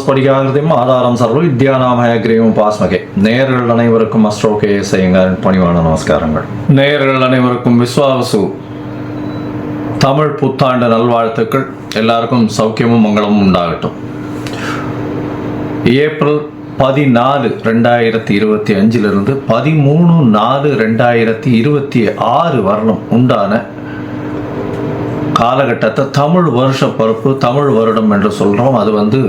ஸ்படிகாகிருதியும் ஆதாரம் சர்வ வித்யாநாமய கிரீவம் பாஸ்மகே. நேயர்கள் அனைவருக்கும் அஸ்ட்ரோ கேஎஸ் ஐயங்காரின் பணிவான நமஸ்காரங்கள். நேயர்கள் அனைவருக்கும் விஸ்வாவசு தமிழ் புத்தாண்டு நல்வாழ்த்துக்கள். எல்லாருக்கும் சௌக்கியமும் மங்களமும் உண்டாகட்டும். ஏப்ரல் 14, 2025 13, 4, 2026 வரணும் உண்டான காலகட்டத்தை தமிழ் வருஷ பரப்பு, தமிழ் வருடம் என்று சொல்கிறோம். அது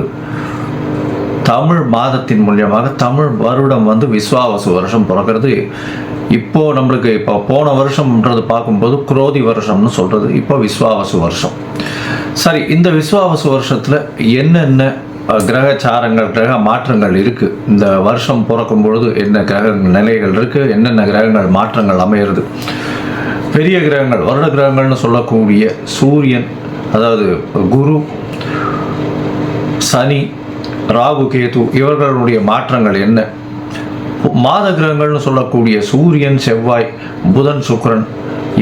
தமிழ் மாதத்தின் மூலியமாக தமிழ் வருடம் விஸ்வாவசு வருஷம் பிறக்கிறது. இப்போது நம்மளுக்கு போன வருஷம்ன்றது பார்க்கும்போது குரோதி வருஷம்னு சொல்கிறது, இப்போ விஸ்வாவசு வருஷம். சரி, இந்த விஸ்வாவசு வருஷத்தில் என்னென்ன கிரகச்சாரங்கள், கிரக மாற்றங்கள் இருக்குது, இந்த வருஷம் பிறக்கும் பொழுது என்ன கிரக நிலைகள் இருக்குது, என்னென்ன கிரகங்கள் மாற்றங்கள் அமையிறது, பெரிய கிரகங்கள் வருட கிரகங்கள்னு சொல்லக்கூடிய சூரியன், அதாவது குரு, சனி, ராகு, கேது இவர்களுடைய மாற்றங்கள் என்ன, மாத கிரகங்கள்னு சொல்லக்கூடிய சூரியன், செவ்வாய், புதன், சுக்கிரன்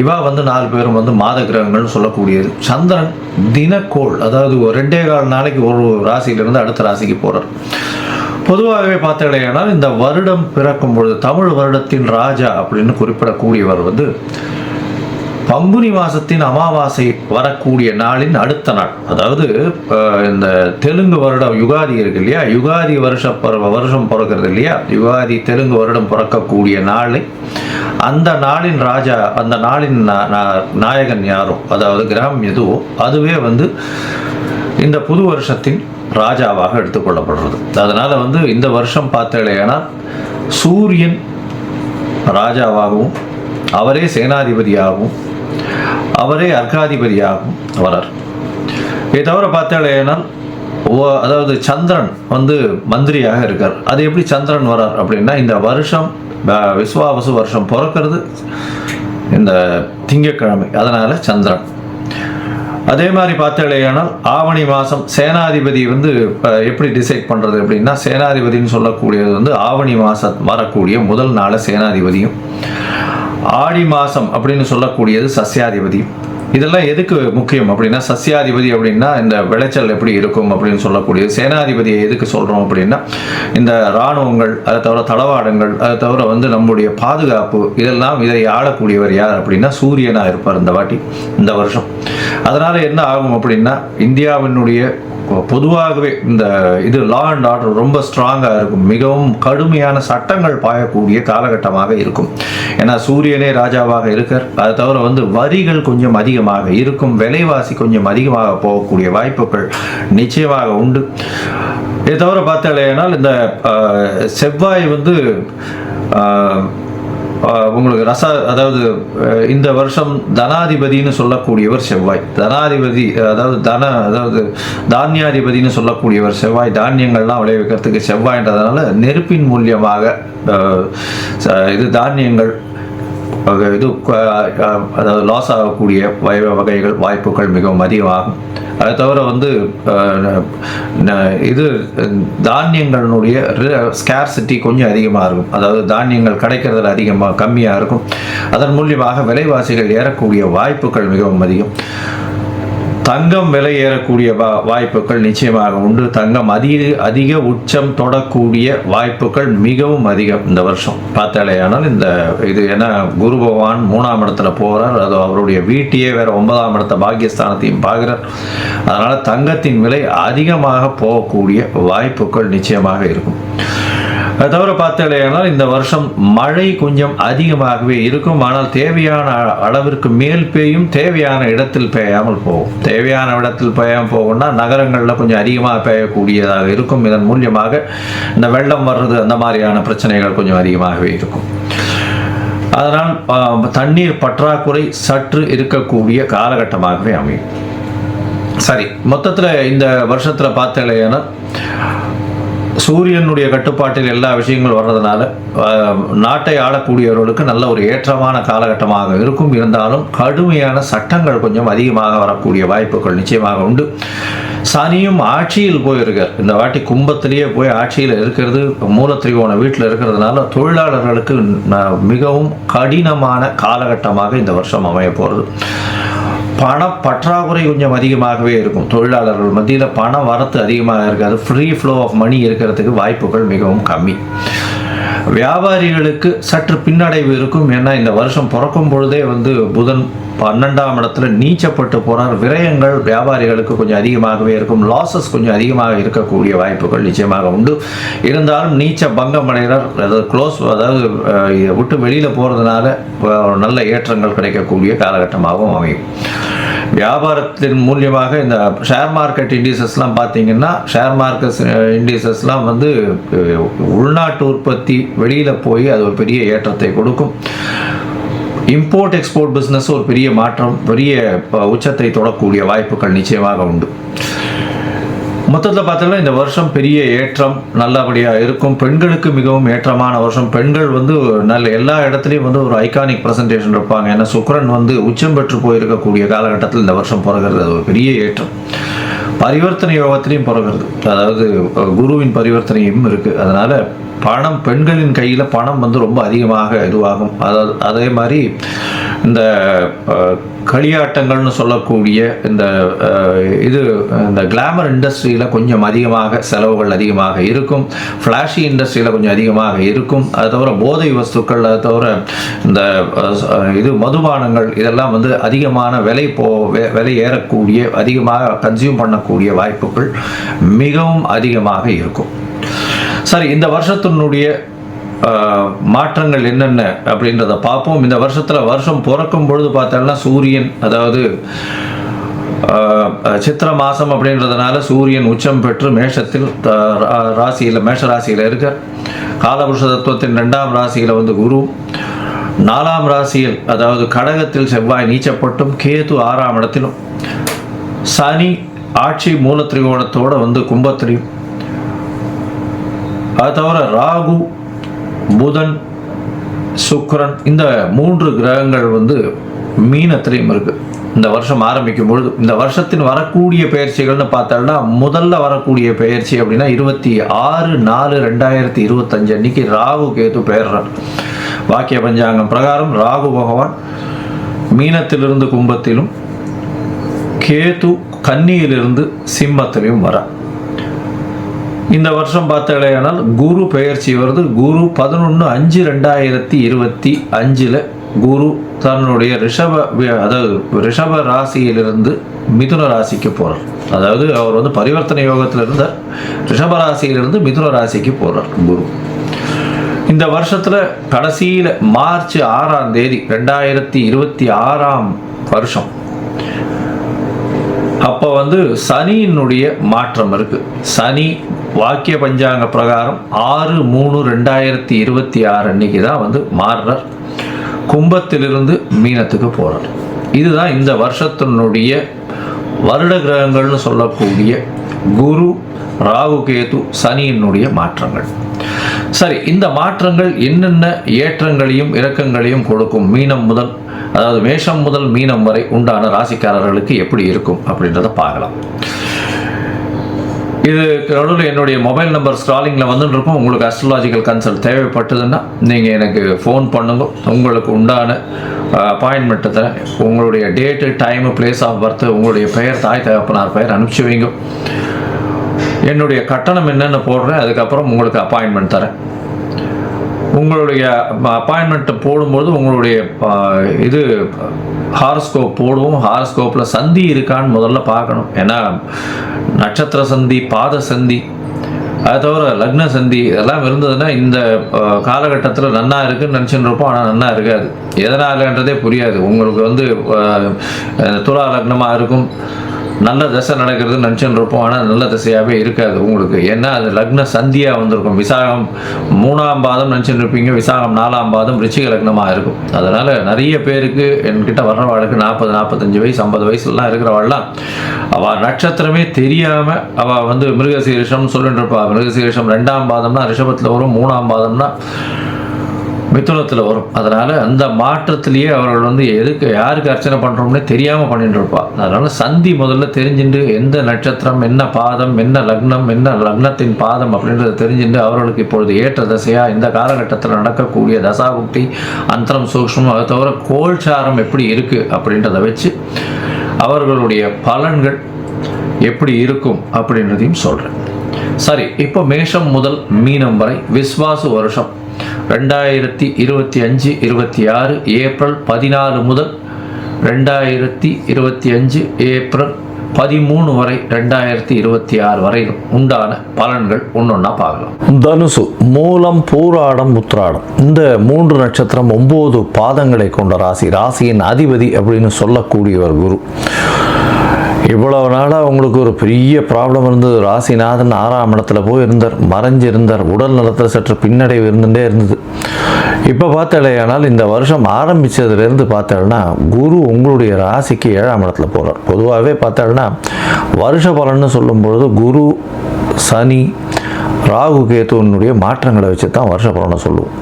இவா 4 பேரும் மாத கிரகங்கள்னு சொல்லக்கூடியது. சந்திரன் தினக்கோள், அதாவது 2.25 நாளைக்கு ஒரு ராசியிலிருந்து அடுத்த ராசிக்கு போகிறார். பொதுவாகவே பார்த்தீங்கன்னா இந்த வருடம் பிறக்கும் பொழுது தமிழ் வருடத்தின் ராஜா அப்படின்னு குறிப்பிடக்கூடியவர் பங்குனி மாதத்தின் அமாவாசை வரக்கூடிய நாளின் அடுத்த நாள், அதாவது இந்த தெலுங்கு வருடம் யுகாதி இருக்கு இல்லையா, யுகாதி வருஷம் பிறக்கிறது இல்லையா, யுகாதி தெலுங்கு வருடம் பிறக்கக்கூடிய நாளை, அந்த நாளின் ராஜா, அந்த நாளின் நாயகன் யாரோ, அதாவது கிரகம் எதுவோ அதுவே இந்த புது வருஷத்தின் ராஜாவாக எடுத்துக்கொள்ளப்படுறது. அதனால் இந்த வருஷம் பார்த்தேன்னா சூரியன் ராஜாவாகவும் அவரே சேனாதிபதியாகவும் அவரே அர்க்காதிபதியாகவும் வரார். இதை தவிர பார்த்தேன்னா அதாவது சந்திரன் மந்திரியாக இருக்கார். அது எப்படி சந்திரன் வரார் அப்படின்னா, இந்த வருஷம் விஸ்வாவசு வருஷம் பிறக்கிறது இந்த திங்கட்கிழமை, அதனால் சந்திரன். அதே மாதிரி பார்த்தேன்னா ஆவணி மாதம் சேனாதிபதி எப்படி டிசைட் பண்ணுறது அப்படின்னா, சேனாதிபதினு சொல்லக்கூடியது ஆவணி மாதம் வரக்கூடிய முதல் நாள் சேனாதிபதியும், ஆடி மாதம் அப்படின்னு சொல்லக்கூடியது சஸ்யாதிபதி. இதெல்லாம் எதுக்கு முக்கியம் அப்படின்னா, சஸ்யாதிபதி அப்படின்னா இந்த விளைச்சல் எப்படி இருக்கும் அப்படின்னு சொல்லக்கூடியது. சேனாதிபதியை எதுக்கு சொல்கிறோம் அப்படின்னா, இந்த இராணுவங்கள், அதை தவிர தளவாடங்கள், அதை தவிர நம்முடைய பாதுகாப்பு, இதை ஆளக்கூடியவர் யார் அப்படின்னா சூரியனாக இருப்பார் இந்த வருஷம். அதனால் என்ன ஆகும் அப்படின்னா, இந்தியாவினுடைய பொதுவாகவே இந்த லா அண்ட் ஆர்டர் ரொம்ப ஸ்ட்ராங்காக இருக்கும், மிகவும் கடுமையான சட்டங்கள் பாயக்கூடிய காலகட்டமாக இருக்கும். ஏன்னா சூரியனே ராஜாவாக இருக்கார். அதை தவிர வரிகள் கொஞ்சம் அதிகமாக இருக்கும், விலைவாசி கொஞ்சம் அதிகமாக போகக்கூடிய வாய்ப்புகள் நிச்சயமாக உண்டு. இதை தவிர பார்த்தாலேனா இந்த செவ்வாய் உங்களுக்கு அதாவது இந்த வருஷம் தனாதிபதினு சொல்லக்கூடியவர் செவ்வாய். தனாதிபதி அதாவது தானியாதிபதினு சொல்லக்கூடியவர் செவ்வாய். தானியங்கள்லாம் விளைவிக்கிறதுக்கு செவ்வாய்ன்றதுனால நெருப்பின் மூலியமாக தானியங்கள் அதாவது லாஸ் ஆகக்கூடிய வாய்ப்புகள் மிகவும் அதிகமாகும். அதை தவிர தானியங்களுடைய ஸ்கேர்சிட்டி கொஞ்சம் அதிகமாக இருக்கும், அதாவது தானியங்கள் கிடைக்கிறதுல கம்மியாக இருக்கும். அதன் மூலியமாக விலைவாசிகள் ஏறக்கூடிய வாய்ப்புகள் மிகவும் அதிகம். தங்கம் விலை ஏறக்கூடிய வாய்ப்புகள் நிச்சயமாக உண்டு. தங்கம் அதிக உச்சம் தொடக்கூடிய வாய்ப்புகள் மிகவும் அதிகம் இந்த வருஷம் பார்த்தாலேயானால். இது ஏன்னா குரு பகவான் 3ஆம் இடத்துல போகிறார், அது அவருடைய வீட்டையே வேற 9ஆம் இடத்த பாக்கியஸ்தானத்தையும் பார்க்கிறார். அதனால் தங்கத்தின் விலை அதிகமாக போகக்கூடிய வாய்ப்புகள் நிச்சயமாக இருக்கும். அது தவிர பார்த்தேன்னா இந்த வருஷம் மழை கொஞ்சம் அதிகமாகவே இருக்கும். ஆனால் தேவையான அளவிற்கு மேல் பெய்யும், தேவையான இடத்தில் பெய்யாமல் போகும். தேவையான இடத்தில் பெய்யாமல் போகும்னா நகரங்களில் கொஞ்சம் அதிகமாக பெய்யக்கூடியதாக இருக்கும். இதன் மூலியமாக இந்த வெள்ளம் வர்றது, அந்த மாதிரியான பிரச்சனைகள் கொஞ்சம் அதிகமாகவே இருக்கும். அதனால் தண்ணீர் பற்றாக்குறை சற்று இருக்கக்கூடிய காலகட்டமாகவே அமையும். சரி, மொத்தத்தில் இந்த வருஷத்தில் பார்த்தேன்னா சூரியனுடைய கட்டுப்பாட்டில் எல்லா விஷயங்களும் வர்றதுனால நாட்டை ஆளக்கூடியவர்களுக்கு நல்ல ஒரு ஏற்றமான காலகட்டமாக இருக்கும். இருந்தாலும் கடுமையான சட்டங்கள் கொஞ்சம் அதிகமாக வரக்கூடிய வாய்ப்புகள் நிச்சயமாக உண்டு. சனியும் ஆட்சியில் போயிருக்கார். இந்த வாட்டி கும்பத்திலேயே போய் ஆட்சியில் இருக்கிறது, மூலத்திரிகோண வீட்டில் இருக்கிறதுனால தொழிலாளர்களுக்கு மிகவும் கடினமான காலகட்டமாக இந்த வருஷம் அமைய போகிறது. பண பற்றாக்குறை கொஞ்சம் அதிகமாகவே இருக்கும். தொழிலாளர்கள் மத்தியில் பண வரத்து அதிகமாக இருக்காது. ஃப்ரீ ஃப்ளோ ஆஃப் மணி இருக்கிறதுக்கு வாய்ப்புகள் மிகவும் கம்மி. வியாபாரிகளுக்கு சற்று பின்னடைவு இருக்கும். ஏன்னா இந்த வருஷம் பிறக்கும் பொழுதே வந்து புதன் 12ஆம் இடத்துல நீச்சப்பட்டு போகிறார். விரயங்கள் வியாபாரிகளுக்கு கொஞ்சம் அதிகமாகவே இருக்கும். லாசஸ் கொஞ்சம் அதிகமாக இருக்கக்கூடிய வாய்ப்புகள் நிச்சயமாக உண்டு. இருந்தாலும் நீச்ச பங்கம் அடைகிறார், அதாவது க்ளோஸ், அதாவது விட்டு வெளியில் போகிறதுனால நல்ல ஏற்றங்கள் கிடைக்கக்கூடிய காலகட்டமாகவும் அமையும். வியாபாரத்தின் மூலியமாக இந்த ஷேர் மார்க்கெட் இண்டிசஸ்லாம் பார்த்தீங்கன்னா, ஷேர் மார்க்கெட் இண்டிசஸ்லாம் வந்து உள்நாட்டு உற்பத்தி வெளியில் போய் அது ஒரு பெரிய ஏற்றத்தை கொடுக்கும். இம்போர்ட் எக்ஸ்போர்ட் பிஸ்னஸ் ஒரு பெரிய மாற்றம், பெரிய உச்சத்தை தொடக்கூடிய வாய்ப்புகள் நிச்சயமாக உண்டு. மொத்தத்தில் பார்த்தோம்னா இந்த வருஷம் பெரிய ஏற்றம் நல்லபடியாக இருக்கும். பெண்களுக்கு மிகவும் ஏற்றமான வருஷம். பெண்கள் வந்து நல்ல எல்லா இடத்துலையும் வந்து ஒரு ஐகானிக் ப்ரெசன்டேஷன் இருப்பாங்க. ஏன்னா சுக்கிரன் வந்து உச்சம் பெற்று போயிருக்கக்கூடிய காலகட்டத்தில் இந்த வருஷம் பிறகுறது அது ஒரு பெரிய ஏற்றம். பரிவர்த்தனை யோகத்திலையும் பிறகுறது, அதாவது குருவின் பரிவர்த்தனையும் இருக்குது. அதனால் பணம், பெண்களின் கையில் பணம் வந்து ரொம்ப அதிகமாக இதுவாகும். அதாவது அதே மாதிரி இந்த களியாட்டங்கள்னு சொல்லக்கூடிய இந்த கிளாமர் இண்டஸ்ட்ரியில் கொஞ்சம் அதிகமாக செலவுகள் அதிகமாக இருக்கும். ஃப்ளாஷி இண்டஸ்ட்ரியில் கொஞ்சம் அதிகமாக இருக்கும். அது தவிர போதை வஸ்துக்கள், அது தவிர இந்த மதுபானங்கள் இதெல்லாம் வந்து அதிகமான விலை ஏறக்கூடிய, அதிகமாக கன்சியூம் பண்ணக்கூடிய வாய்ப்புகள் மிகவும் அதிகமாக இருக்கும். சரி, இந்த வருஷத்தினுடைய மாற்றங்கள் என்னென்ன அப்படின்றத பார்ப்போம். இந்த வருஷம் பிறக்கும் பொழுது பார்த்தோம்னா சூரியன், அதாவது சித்திர மாதம் அப்படின்றதுனால சூரியன் உச்சம் பெற்று மேஷத்தில் மேஷ ராசியில் இருக்க. காலபுருஷ தத்துவத்தின் 2ஆம் ராசியில் வந்து குரு, 4ஆம் ராசியில் அதாவது கடகத்தில் செவ்வாய் நீச்சப்பட்டும், கேது 6ஆம் இடத்திலும், சனி ஆட்சி மூல திரிகோணத்தோடு வந்து கும்பத்திலையும், அது தவிர ராகு, புதன், சுக்கிரன், இந்த 3 கிரகங்கள் வந்து மீனத்திலையும் இருக்கு. இந்த வருஷம் ஆரம்பிக்கும் பொழுது இந்த வருஷத்தின் வரக்கூடிய பெயர்ச்சிகள்னு பார்த்தோம்னா, முதல்ல வரக்கூடிய பெயர்ச்சி அப்படின்னா 26/4/2025 அன்னைக்கு ராகு கேது பெயர்றார். வாக்கிய பஞ்சாங்கம் பிரகாரம் ராகு பகவான் மீனத்திலிருந்து கும்பத்திலும், கேது கன்னியிலிருந்து சிம்மத்திலையும் வர. இந்த வருஷம் பார்த்தாலேயானால் குரு பெயர்ச்சி வருது. குரு 11/5/2025 குரு தன்னுடைய ரிஷப ராசியிலிருந்து மிதுன ராசிக்கு போகிறார். அதாவது அவர் வந்து பரிவர்த்தனை யோகத்தில் இருந்தார். ரிஷப ராசியிலிருந்து மிதுன ராசிக்கு போகிறார் குரு. இந்த வருஷத்தில் கடைசியில் மார்ச் 6ஆம் தேதி 2026ஆம் வருஷம் அப்போ வந்து சனியினுடைய மாற்றம் இருக்குது. சனி வாக்கிய பஞ்சாங்க பிரகாரம் 6/3/2026 அன்னைக்கு தான் வந்து மாறுறார். கும்பத்திலிருந்து மீனத்துக்கு போகிறார். இதுதான் இந்த வருஷத்தினுடைய வருட கிரகங்கள்னு சொல்லக்கூடிய குரு, ராகு, கேது, சனியினுடைய மாற்றங்கள். சரி, இந்த மாற்றங்கள் என்னென்ன ஏற்றங்களையும் இறக்கங்களையும் கொடுக்கும்? மீனம் முதல், அதாவது மேஷம் முதல் மீனம் வரை உண்டான ராசிக்காரர்களுக்கு எப்படி இருக்கும் அப்படின்றத பார்க்கலாம். இது நடுவில் என்னுடைய மொபைல் நம்பர் ஸ்க்ராலிங்கில் வந்துட்டு இருக்கும். உங்களுக்கு அஸ்ட்ராலாஜிக்கல் கன்சல்ட் தேவைப்பட்டதுன்னா நீங்கள் எனக்கு ஃபோன் பண்ணுங்க. உங்களுக்கு உண்டான அப்பாயின்மெண்ட்டு தரேன். உங்களுடைய date, time, place of birth, உங்களுடைய பெயர், தாய் தகப்பனார் பெயர் அனுப்பிச்சி வைங்க. என்னுடைய கட்டணம் என்னென்னு போடுறேன். அதுக்கப்புறம் உங்களுக்கு அப்பாயின்மெண்ட் தரேன். உங்களுடைய அப்பாயின்மெண்ட்டை போடும்போது உங்களுடைய ஹாரஸ்கோப் போடுவோம். ஹாரஸ்கோப்பில் சந்தி இருக்கான்னு முதல்ல பார்க்கணும். ஏன்னா நட்சத்திர சந்தி, பாத சந்தி, அது தவிர லக்ன சந்தி இதெல்லாம் இருந்ததுன்னா இந்த காலகட்டத்தில் நன்னா இருக்குன்னு நினச்சின்னு இருப்போம். ஆனால் நன்னா இருக்காது. எதனாலன்றதே புரியாது. உங்களுக்கு வந்து துலா லக்னமாக இருக்கும், நல்ல தசை நடக்கிறதுன்னு நினச்சின்னு இருப்போம். ஆனால் நல்ல தசையாகவே இருக்காது உங்களுக்கு. ஏன்னா அது லக்ன சந்தியாக வந்திருக்கும். விசாகம் 3ஆம் பாதம் நினச்சின்னு இருப்பீங்க, விசாகம் 4ஆம் பாதம் ரிச்சிக லக்னமாக இருக்கும். அதனால் நிறைய பேருக்கு என்கிட்ட வர்றவாளுக்கு 40, 45 வயசு, 50 வயசுலாம் இருக்கிறவாள்லாம் அவள் நட்சத்திரமே தெரியாமல் அவள் வந்து மிருகசீரிஷம்னு சொல்லிட்டு இருப்பாள். மிருகசீரிஷம் 2ஆம் பாதம்னா ரிஷபத்தில் வரும், 3ஆம் பாதம்னா மிதுனத்தில் வரும். அதனால் அந்த மாற்றத்திலேயே அவர்கள் வந்து யாருக்கு அர்ச்சனை பண்ணுறோம்னே தெரியாமல் பண்ணிட்டு இருப்பாள். அதனால் சந்தி முதல்ல தெரிஞ்சுட்டு எந்த நட்சத்திரம், என்ன பாதம், என்ன லக்னம், என்ன லக்னத்தின் பாதம் அப்படின்றத தெரிஞ்சுட்டு அவர்களுக்கு இப்பொழுது ஏற்ற தசையாக இந்த காலகட்டத்தில் நடக்கக்கூடிய தசாபுக்தி, அந்தரம், சூக்ஷ்மம், அதை தவிர கோல்சாரம் எப்படி இருக்குது அப்படின்றத வச்சு அவர்களுடைய பலன்கள் எப்படி இருக்கும் அப்படின்றதையும் சொல்கிறேன். சரி, இப்போ மேஷம் முதல் மீனம் வரை விஸ்வாசு வருஷம் 2025-26 ஏப்ரல் 14 முதல் 2025 ஏப்ரல் 13 வரை 2026 வரை உண்டான பலன்கள் ஒன்றொன்னா பார்க்கலாம். தனுசு, மூலம், பூராடம், உத்திராடம் இந்த 3 நட்சத்திரம் 9 பாதங்களை கொண்ட ராசி. ராசியின் அதிபதி அப்படின்னு சொல்லக்கூடியவர் குரு. இவ்வளவு நாளாக உங்களுக்கு ஒரு பெரிய ப்ராப்ளம் இருந்தது. ராசிநாதன் 6ஆம் இடத்துல போய் இருந்தார், மறைஞ்சிருந்தார். உடல் நலத்தில் சற்று பின்னடைவு இருந்துகிட்டே இருந்தது. இப்போ பார்த்தாலேயானால் இந்த வருஷம் ஆரம்பித்ததுலேருந்து பார்த்தாலும்னா குரு உங்களுடைய ராசிக்கு 7ஆம் இடத்துல போகிறார். பொதுவாகவே பார்த்தாலும்னா வருஷ பலன்னு சொல்லும்பொழுது குரு, சனி, ராகு, கேத்துவனுடைய மாற்றங்களை வச்சு தான் வருஷ பலனை சொல்லுவோம்.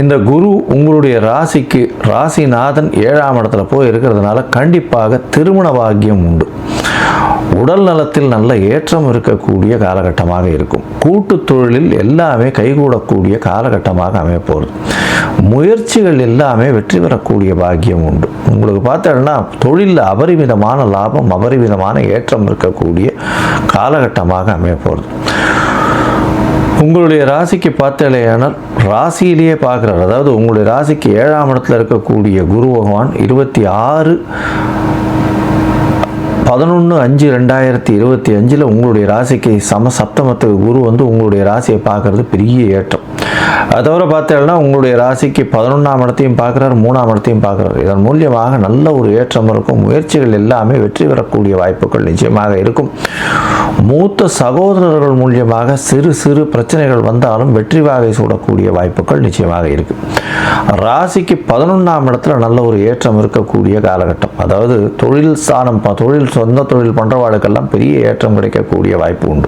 இந்த குரு உங்களுடைய ராசிக்கு ராசிநாதன் 7ஆம் இடத்துல போய் இருக்கிறதுனால கண்டிப்பாக திருமண பாக்கியம் உண்டு. உடல் நலத்தில் நல்ல ஏற்றம் இருக்கக்கூடிய காலகட்டமாக இருக்கும். கூட்டு தொழிலில் எல்லாமே கைகூடக்கூடிய காலகட்டமாக அமையப்போகுது. முயற்சிகள் எல்லாமே வெற்றி பெறக்கூடிய பாக்கியம் உண்டு. உங்களுக்கு பார்த்தோம்னா தொழிலில் அபரிமிதமான லாபம், அபரிமிதமான ஏற்றம் இருக்கக்கூடிய காலகட்டமாக அமையப்போகுது. உங்களுடைய ராசிக்கு பார்த்தாலேயானால் ராசியிலேயே பார்க்குறார். அதாவது உங்களுடைய ராசிக்கு 7ஆம் இடத்துல இருக்கக்கூடிய குரு பகவான் 26/11/5/2025 உங்களுடைய ராசிக்கு சப்தமத்துக்கு குரு வந்து உங்களுடைய ராசியை பார்க்கறது பெரிய ஏற்றம். அதை தவிர பார்த்தீங்கன்னா உங்களுடைய ராசிக்கு 11ஆம் இடத்தையும் பார்க்குறாரு, 3ஆம் இடத்தையும் பார்க்குறாரு. இதன் மூலியமாக நல்ல ஒரு ஏற்றம் இருக்கும். முயற்சிகள் எல்லாமே வெற்றி பெறக்கூடிய வாய்ப்புகள் நிச்சயமாக இருக்கும். மூத்த சகோதரர்கள் மூலியமாக சிறு சிறு பிரச்சனைகள் வந்தாலும் வெற்றி வாகை சூடக்கூடிய வாய்ப்புகள் நிச்சயமாக இருக்கு. ராசிக்கு 11ஆம் இடத்துல நல்ல ஒரு ஏற்றம் இருக்கக்கூடிய காலகட்டம். அதாவது தொழில் ஸ்தானம், சொந்த தொழில் பண்ணுறவாளுக்கெல்லாம் பெரிய ஏற்றம் கிடைக்கக்கூடிய வாய்ப்பு உண்டு.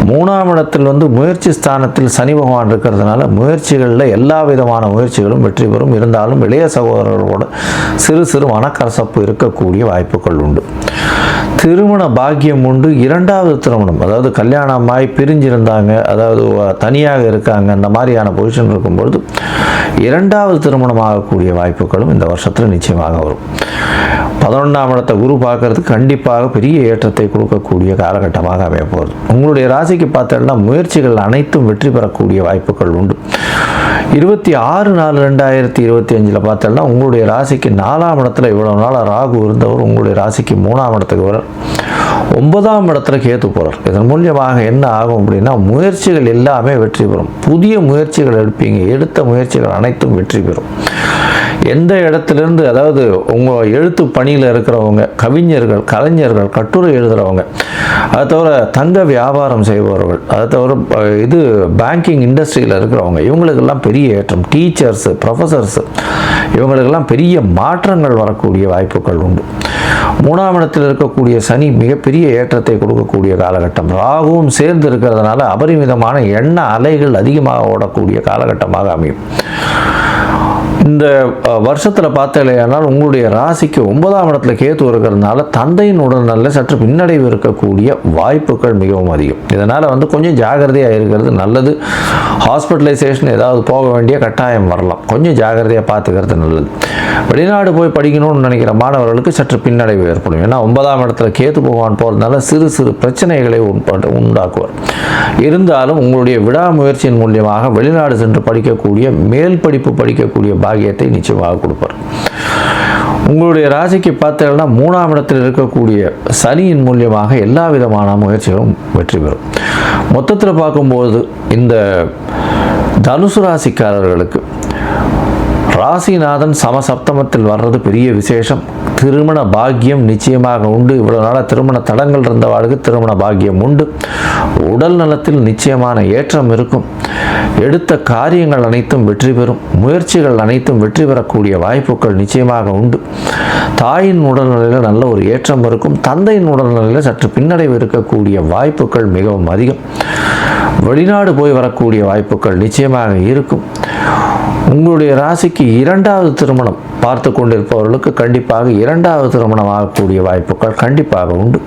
3ஆம் இடத்தில் வந்து முயற்சி ஸ்தானத்தில் சனி பகவான் இருக்கிறதுனால முயற்சிகளில் எல்லா விதமான முயற்சிகளும் வெற்றி பெறும். இருந்தாலும் இளைய சகோதரர்களோட சிறு சிறு மனக்கசப்பு இருக்கக்கூடிய வாய்ப்புகள் உண்டு. திருமண பாக்கியம் உண்டு. 2வது திருமணம், அதாவது கல்யாணமாய் பிரிஞ்சிருந்தாங்க, அதாவது தனியாக இருக்காங்க, அந்த மாதிரியான பொசிஷன் இருக்கும்பொழுது 2வது திருமணம் ஆகக்கூடிய வாய்ப்புகளும் இந்த வருஷத்தில் நிச்சயமாக வரும். 11ஆம் இடத்தை குரு பார்க்கறது கண்டிப்பாக பெரிய ஏற்றத்தை கொடுக்கக்கூடிய காலகட்டமாக அமையப்போகுது. உங்களுடைய ராசிக்கு பார்த்தோம்னா முயற்சிகள் அனைத்தும் வெற்றி பெறக்கூடிய வாய்ப்புகள் உண்டு. 26/4/2025 பார்த்தோம்னா உங்களுடைய ராசிக்கு 4ஆம் இடத்துல இவ்வளவு நாள் ராகு இருந்தவர் உங்களுடைய ராசிக்கு 3ஆம் இடத்துக்கு வர 9ஆம் இடத்துல கேத்து போகிறார். இதன் மூலியமாக என்ன ஆகும் அப்படின்னா முயற்சிகள் எல்லாமே வெற்றி பெறும். புதிய முயற்சிகள் எடுப்பீங்க. எடுத்த முயற்சிகள் அனைத்தும் வெற்றி பெறும். எந்த இடத்துலேருந்து, அதாவது உங்கள் எழுத்து பணியில் இருக்கிறவங்க, கவிஞர்கள், கலைஞர்கள், கட்டுரை எழுதுகிறவங்க, அதை தவிர தங்க வியாபாரம் செய்பவர்கள், அதை தவிர இது பேங்கிங் இண்டஸ்ட்ரியில் இருக்கிறவங்க, இவங்களுக்கெல்லாம் பெரிய ஏற்றம். டீச்சர்ஸு, ப்ரொஃபஸர்ஸு, இவங்களுக்கெல்லாம் பெரிய மாற்றங்கள் வரக்கூடிய வாய்ப்புகள் உண்டு. 3ஆம் இடத்தில் இருக்கக்கூடிய சனி மிகப்பெரிய ஏற்றத்தை கொடுக்கக்கூடிய காலகட்டம். ராகுவும் சேர்ந்து இருக்கிறதுனால அபரிமிதமான எண்ண அலைகள் அதிகமாக ஓடக்கூடிய காலகட்டமாக அமையும். இந்த வருஷத்தில் பார்த்தாலேயானால் உங்களுடைய ராசிக்கு 9ஆம் இடத்துல கேத்து இருக்கிறதுனால தந்தையின் உடல்நல சற்று பின்னடைவு இருக்கக்கூடிய வாய்ப்புகள் மிகவும் அதிகம். இதனால் வந்து கொஞ்சம் ஜாகிரதையாக இருக்கிறது நல்லது. ஹாஸ்பிட்டலைசேஷன் ஏதாவது போக வேண்டிய கட்டாயம் வரலாம். கொஞ்சம் ஜாகிரதையாக பார்த்துக்கிறது நல்லது. வெளிநாடு போய் படிக்கணும்னு நினைக்கிற மாணவர்களுக்கு சற்று பின்னடைவு ஏற்படும். ஏன்னா 9ஆம் இடத்துல கேத்து பகவான் போகிறதுனால சிறு சிறு பிரச்சனைகளை உண்டாக்குவார். இருந்தாலும் உங்களுடைய விடாமுயற்சியின் மூலியமாக வெளிநாடு சென்று படிக்கக்கூடிய, மேல் படிப்பு படிக்கக்கூடிய பாக்கியத்தை நிச்சயமாக கொடுப்பார். உங்களுடைய ராசிக்கு பார்த்தீங்கன்னா 3ஆம் இடத்தில் இருக்கக்கூடிய சனியின் மூலியமாக எல்லா விதமான முயற்சிகளும் வெற்றி பெறும். மொத்தத்தில் பார்க்கும்போது இந்த தனுசு ராசிக்காரர்களுக்கு ராசிநாதன் சமசப்தமத்தில் வர்றது பெரிய விசேஷம். திருமண பாக்கியம் நிச்சயமாக உண்டு. இவ்வளவு நாளாக திருமண தடங்கள் இருந்தவாளுக்கு திருமண பாக்கியம் உண்டு. உடல் நலத்தில் நிச்சயமான ஏற்றம் இருக்கும். எடுத்த காரியங்கள் அனைத்தும் வெற்றி பெறும். முயற்சிகள் அனைத்தும் வெற்றி பெறக்கூடிய வாய்ப்புகள் நிச்சயமாக உண்டு. தாயின் உடல்நிலையில் நல்ல ஒரு ஏற்றம் இருக்கும். தந்தையின் உடல்நிலையில் சற்று பின்னடைவு இருக்கக்கூடிய வாய்ப்புகள் மிகவும் அதிகம். வெளிநாடு போய் வரக்கூடிய வாய்ப்புகள் நிச்சயமாக இருக்கும். உங்களுடைய ராசிக்கு 2வது திருமணம் பார்த்து கொண்டிருப்பவர்களுக்கு கண்டிப்பாக 2வது திருமணம் ஆகக்கூடிய வாய்ப்புகள் கண்டிப்பாக உண்டு.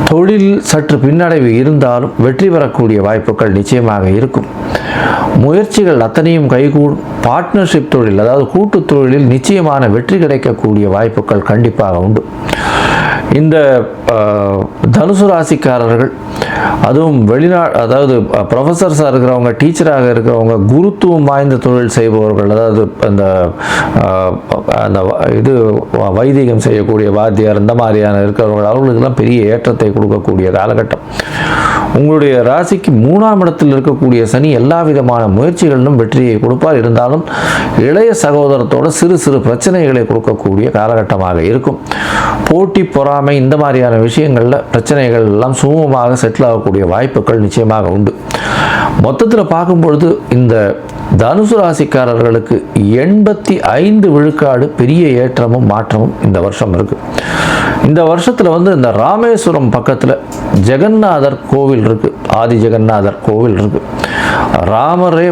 தொழில் சற்று பின்னடைவு இருந்தாலும் வெற்றி பெறக்கூடிய வாய்ப்புகள் நிச்சயமாக இருக்கும். முயற்சிகள் அத்தனையும் கைகூடும். பார்ட்னர்ஷிப் தொழில், அதாவது கூட்டு தொழிலில் நிச்சயமான வெற்றி கிடைக்கக்கூடிய வாய்ப்புகள் கண்டிப்பாக உண்டு. இந்த தனுசு ராசிக்காரர்கள், அதுவும் அதாவது ப்ரொஃபஸர்ஸாக இருக்கிறவங்க, டீச்சராக இருக்கிறவங்க, குருத்துவம் வாய்ந்த தொழில் செய்பவர்கள், அதாவது அந்த இது வைதிகம் செய்யக்கூடிய வாத்தியார், இந்த மாதிரியான இருக்கிறவர்கள், அவர்களுக்கெல்லாம் பெரிய ஏற்றத்தை கொடுக்கக்கூடிய காலகட்டம். உங்களுடைய ராசிக்கு 3ஆம் இடத்தில் இருக்கக்கூடிய சனி எல்லா விதமான முயற்சிகளிலும் வெற்றியை கொடுப்பார். இருந்தாலும் இளைய சகோதரத்தோட சிறு சிறு பிரச்சனைகளை கொடுக்கக்கூடிய காலகட்டமாக இருக்கும். போட்டி, பொறாமை, இந்த மாதிரியான விஷயங்களில் பிரச்சனைகள் எல்லாம் சுமூகமாக செட்டில் ஆகக்கூடிய வாய்ப்புகள் நிச்சயமாக உண்டு. மொத்தத்தில் பார்க்கும்பொழுது இந்த தனுசு ராசிக்காரர்களுக்கு 85 விழுக்காடு பெரிய ஏற்றமும் மாற்றமும் இந்த வருஷம் இருக்குது. இந்த வருஷத்தில் இந்த ராமேஸ்வரம் பக்கத்தில் ஜெகநாதர் கோவில் இருக்குது. ஆதி ஜெகநாதர் கோவில் இருக்குது. ராமரே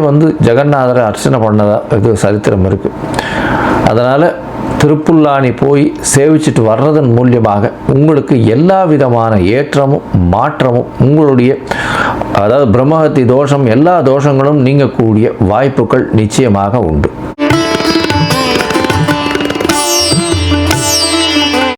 ஜெகநாதரை அர்ச்சனை பண்ணதா இது சரித்திரம் இருக்குது. அதனால் திருப்புல்லானி போய் சேவிச்சுட்டு வர்றதன் மூலியமாக உங்களுக்கு எல்லா விதமான ஏற்றமும் மாற்றமும், உங்களுடைய அதாவது பிரம்மஹத்தி தோஷம், எல்லா தோஷங்களும் நீங்கக்கூடிய வாய்ப்புகள் நிச்சயமாக உண்டு.